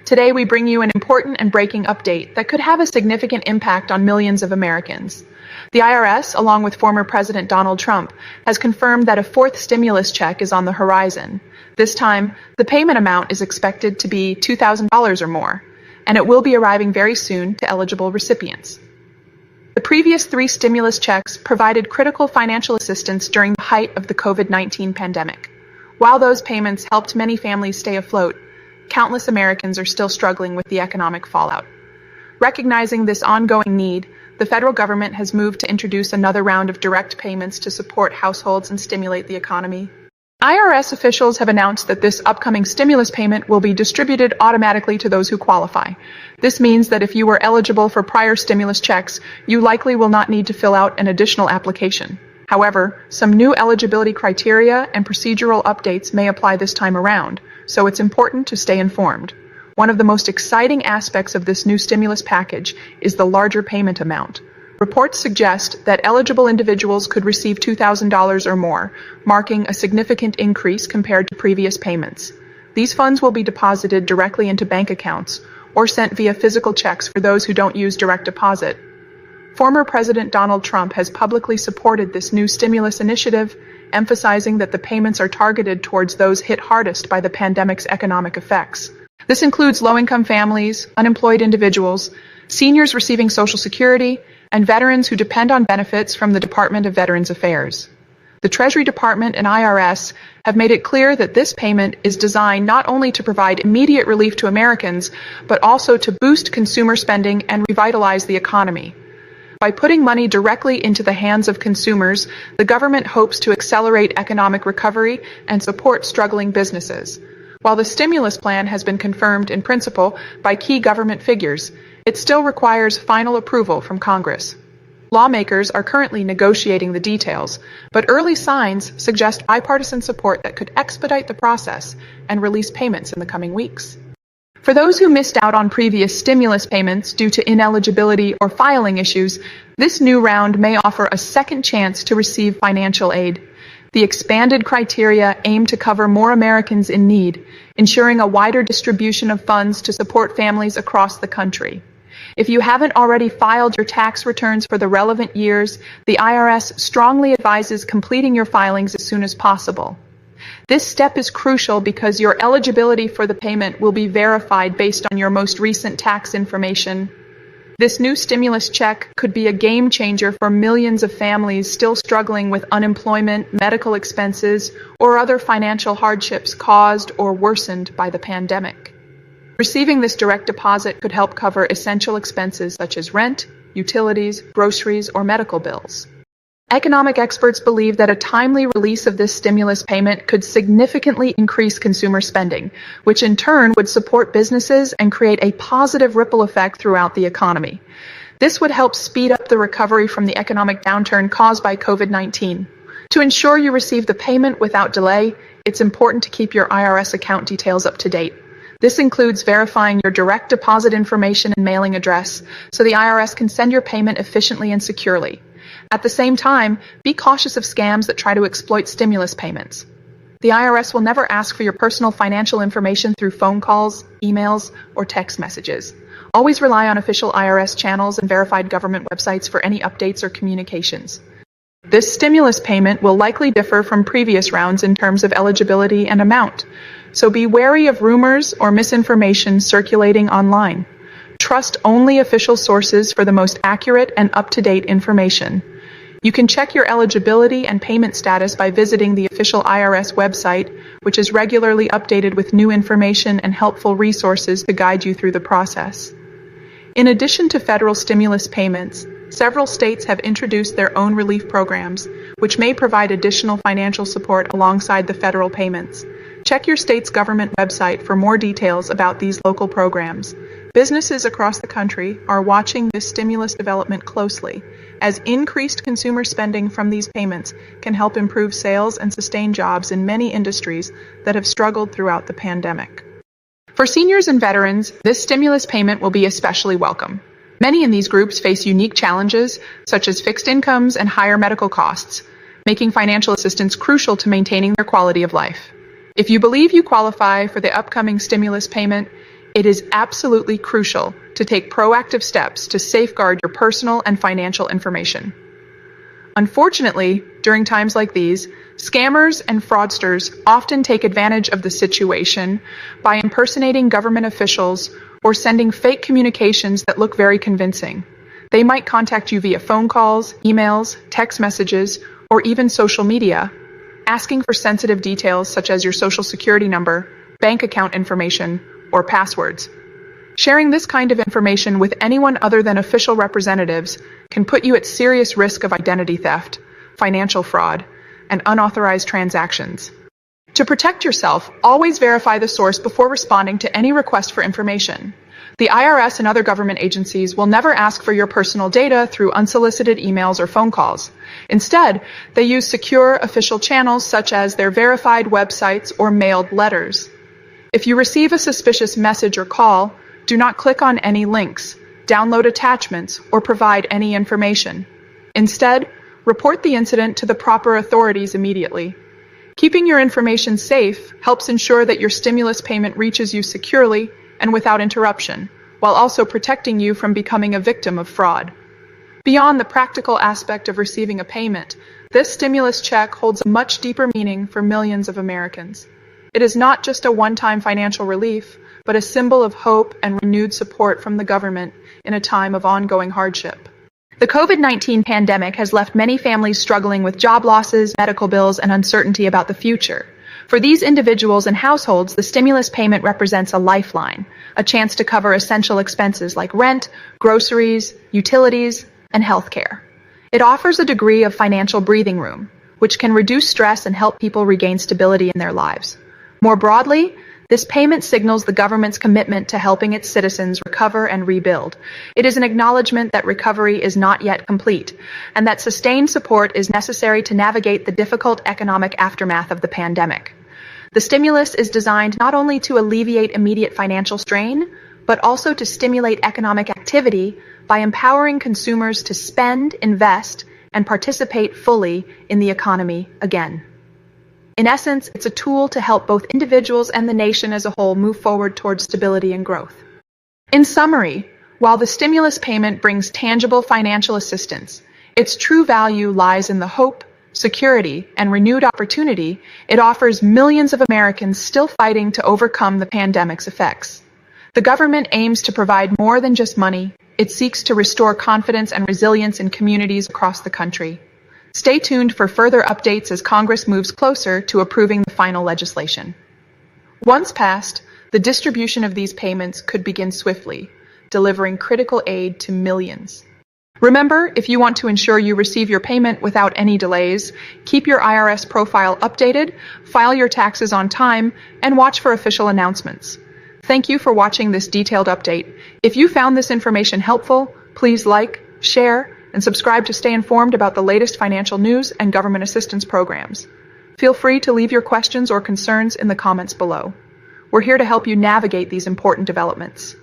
Today we bring you an important and breaking update that could have a significant impact on millions of Americans. The IRS, along with former President Donald Trump, has confirmed that a fourth stimulus check is on the horizon. This time, the payment amount is expected to be $2,000 or more, and it will be arriving very soon to eligible recipients. The previous 3 stimulus checks provided critical financial assistance during the height of the COVID-19 pandemic. While those payments helped many families stay afloat, countless Americans are still struggling with the economic fallout. Recognizing this ongoing need, the federal government has moved to introduce another round of direct payments to support households and stimulate the economy. IRS officials have announced that this upcoming stimulus payment will be distributed automatically to those who qualify. This means that if you were eligible for prior stimulus checks, you likely will not need to fill out an additional application. However, some new eligibility criteria and procedural updates may apply this time around, so it's important to stay informed. One of the most exciting aspects of this new stimulus package is the larger payment amount. Reports suggest that eligible individuals could receive $2,000 or more, marking a significant increase compared to previous payments. These funds will be deposited directly into bank accounts or sent via physical checks for those who don't use direct deposit. Former President Donald Trump has publicly supported this new stimulus initiative, emphasizing that the payments are targeted towards those hit hardest by the pandemic's economic effects. This includes low-income families, unemployed individuals, seniors receiving Social Security, and veterans who depend on benefits from the Department of Veterans Affairs. The Treasury Department and IRS have made it clear that this payment is designed not only to provide immediate relief to Americans, but also to boost consumer spending and revitalize the economy. By putting money directly into the hands of consumers, the government hopes to accelerate economic recovery and support struggling businesses. While the stimulus plan has been confirmed in principle by key government figures, it still requires final approval from Congress. Lawmakers are currently negotiating the details, but early signs suggest bipartisan support that could expedite the process and release payments in the coming weeks. For those who missed out on previous stimulus payments due to ineligibility or filing issues, this new round may offer a second chance to receive financial aid. The expanded criteria aim to cover more Americans in need, ensuring a wider distribution of funds to support families across the country. If you haven't already filed your tax returns for the relevant years, the IRS strongly advises completing your filings as soon as possible. This step is crucial because your eligibility for the payment will be verified based on your most recent tax information. This new stimulus check could be a game changer for millions of families still struggling with unemployment, medical expenses, or other financial hardships caused or worsened by the pandemic. Receiving this direct deposit could help cover essential expenses such as rent, utilities, groceries, or medical bills. Economic experts believe that a timely release of this stimulus payment could significantly increase consumer spending, which in turn would support businesses and create a positive ripple effect throughout the economy. This would help speed up the recovery from the economic downturn caused by COVID-19. To ensure you receive the payment without delay, it's important to keep your IRS account details up to date. This includes verifying your direct deposit information and mailing address so the IRS can send your payment efficiently and securely. At the same time, be cautious of scams that try to exploit stimulus payments. The IRS will never ask for your personal financial information through phone calls, emails, or text messages. Always rely on official IRS channels and verified government websites for any updates or communications. This stimulus payment will likely differ from previous rounds in terms of eligibility and amount, so be wary of rumors or misinformation circulating online. Trust only official sources for the most accurate and up-to-date information. You can check your eligibility and payment status by visiting the official IRS website, which is regularly updated with new information and helpful resources to guide you through the process. In addition to federal stimulus payments, several states have introduced their own relief programs, which may provide additional financial support alongside the federal payments. Check your state's government website for more details about these local programs. Businesses across the country are watching this stimulus development closely, as increased consumer spending from these payments can help improve sales and sustain jobs in many industries that have struggled throughout the pandemic. For seniors and veterans, this stimulus payment will be especially welcome. Many in these groups face unique challenges, such as fixed incomes and higher medical costs, making financial assistance crucial to maintaining their quality of life. If you believe you qualify for the upcoming stimulus payment, It is absolutely crucial to take proactive steps to safeguard your personal and financial information. Unfortunately, during times like these, scammers and fraudsters often take advantage of the situation by impersonating government officials or sending fake communications that look very convincing. They might contact you via phone calls, emails, text messages, or even social media, asking for sensitive details such as your social security number, bank account information, or passwords. Sharing this kind of information with anyone other than official representatives can put you at serious risk of identity theft, financial fraud, and unauthorized transactions. To protect yourself, always verify the source before responding to any request for information. The IRS and other government agencies will never ask for your personal data through unsolicited emails or phone calls. Instead, they use secure official channels such as their verified websites or mailed letters. If you receive a suspicious message or call, do not click on any links, download attachments, or provide any information. Instead, report the incident to the proper authorities immediately. Keeping your information safe helps ensure that your stimulus payment reaches you securely and without interruption, while also protecting you from becoming a victim of fraud. Beyond the practical aspect of receiving a payment, this stimulus check holds a much deeper meaning for millions of Americans. It is not just a one-time financial relief, but a symbol of hope and renewed support from the government in a time of ongoing hardship. The COVID-19 pandemic has left many families struggling with job losses, medical bills, and uncertainty about the future. For these individuals and households, the stimulus payment represents a lifeline, a chance to cover essential expenses like rent, groceries, utilities, and healthcare. It offers a degree of financial breathing room, which can reduce stress and help people regain stability in their lives. More broadly, this payment signals the government's commitment to helping its citizens recover and rebuild. It is an acknowledgement that recovery is not yet complete, and that sustained support is necessary to navigate the difficult economic aftermath of the pandemic. The stimulus is designed not only to alleviate immediate financial strain, but also to stimulate economic activity by empowering consumers to spend, invest, and participate fully in the economy again. In essence, it's a tool to help both individuals and the nation as a whole move forward towards stability and growth. In summary, while the stimulus payment brings tangible financial assistance, its true value lies in the hope, security, and renewed opportunity it offers millions of Americans still fighting to overcome the pandemic's effects. The government aims to provide more than just money. It seeks to restore confidence and resilience in communities across the country. Stay tuned for further updates as Congress moves closer to approving the final legislation. Once passed, the distribution of these payments could begin swiftly, delivering critical aid to millions. Remember, if you want to ensure you receive your payment without any delays, keep your IRS profile updated, file your taxes on time, and watch for official announcements. Thank you for watching this detailed update. If you found this information helpful, please like, share, and subscribe to stay informed about the latest financial news and government assistance programs. Feel free to leave your questions or concerns in the comments below. We're here to help you navigate these important developments.